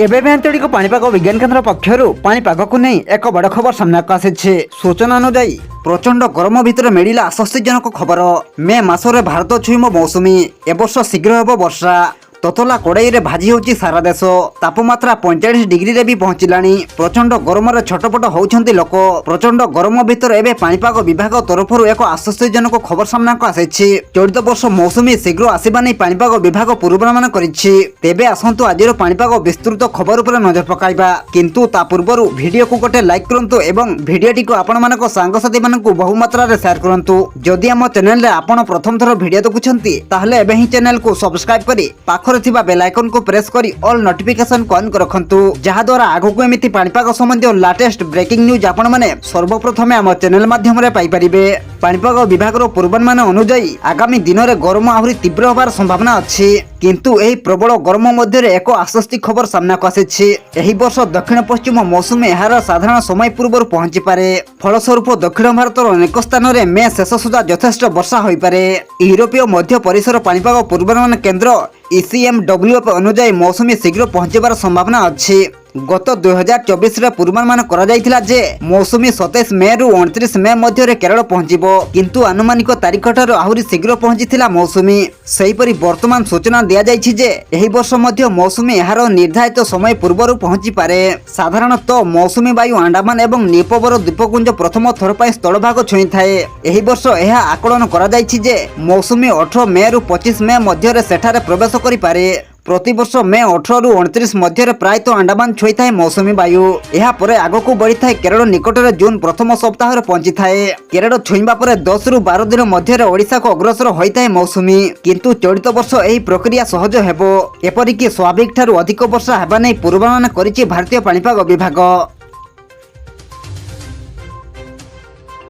एबे भी आंचलिक पाणीपाग विज्ञान केन्द्र पक्षर पाणीपाग को नहीं एक बड़ खबर सामना को आसी। सूचना अनुजाई प्रचंड गरम भितर मिला आश्वस्तिजनक खबर। मे मासरे भारत छुईम मौसुमी एवर्ष शीघ्र हेब वर्षा। ततला कड़ाई रे भाजी होची सारा देश। तापमात्रा 45 डिग्री रे भी पहुंचलानी। प्रचंड गरम रे छटपट होउछंती लोक। प्रचंड गरम भितर एबे पाणीपाग विभाग तरफरु एक आश्वस्तिजनक खबर सामना को आसीछि। चलित वर्ष मौसुमी शीघ्र आसीबा नै पाणीपाग विभाग पूर्वानुमान करिछि। तेबे आसंतु आजिर पाणीपाग विस्तृत खबर उपर नजर पकाइबा। किंतु ता पूर्वरु वीडियो को गोटे लाइक करंतु एवं वीडियोटी को आपण मानक सांगसाथी मानकु बहु मात्रा रे शेयर करंतु। जदि हम चैनल रे आपण प्रथम थर वीडियो देखुछंती ताहले एबे ही चैनल को सब्सक्राइब करी पाखरे थिबा बेल आइकन को प्रेस करी ऑल नोटिफिकेशन को ऑन कर रखंतु। जहा द्वारा आगो को एमिति पाणीपाग संबंधी लेटेस्ट ब्रेकिंग न्यूज आपण माने सर्वप्रथमे हम चैनल माध्यम रे पाई परिबे। पाणीपाग विभाग रो पूर्वानुमान अनुसार आगामी दिन में गरम आहुरी तीव्र होबार संभावना अछि। किंतु एही प्रबल गरम मध्य एक आश्वस्ति खबर सामना को आसीछि। एही वर्ष दक्षिण पश्चिम मौसुमी एहार साधारण समय पूर्व पहुंची पारे। फलस्वरूप दक्षिण भारतर अनेक स्थान में मे शेष सुधा यथेष्ट वर्षा होई पारे। यूरोपीय मध्य परिसर पाणीपाग पूर्वानुमान केन्द्र ECMWF अनुसार मौसुमी शीघ्र पहुंचबार संभावना अछि। गत 2024 रे पूर्वानुमान करा जायतिला जे मौसुमी 27 मे रु 29 मे मध्य रे केरल पहुंचिबो। किंतु आनुमानिक तारीख ठारो आहुरी शीघ्र पहुंचिथिला मौसुमी। सेहीपरि वर्तमान सूचना दिया जायछि जे एही वर्ष मध्य मौसुमी एहार निर्धारित समय पूर्वरु पहुंची पारे। साधारणतः मौसुमी वायु अंडमान एवं निकोबर द्वीपपुंज प्रथम थर पय स्थलभाग छुई थाए। एही वर्ष एहा आकलन करा जायछि जे मौसुमी 18 मे रु 25 मे मध्य रे सेठारे प्रवेश करि पारे। प्रति वर्ष मे 18 रु 29 मध्य प्रायतः अंडमान छुई थाए मौसुमी वायु। यह पर आगक बढ़ी थाए केरल निकट में जून प्रथम सप्ताह पहुंची थाए। केरल छुईबा पर 10 रु 12 दिन मध्य ओडिशा को अग्रसर होता है मौसुमी। किंतु चलित वर्ष यही प्रक्रिया सहज हेबो। एपरिक स्वाभाविक ठारू अधिक वर्षा हेबा नै पूर्वानुमान करिछि भारतीय पाणीपाग विभाग।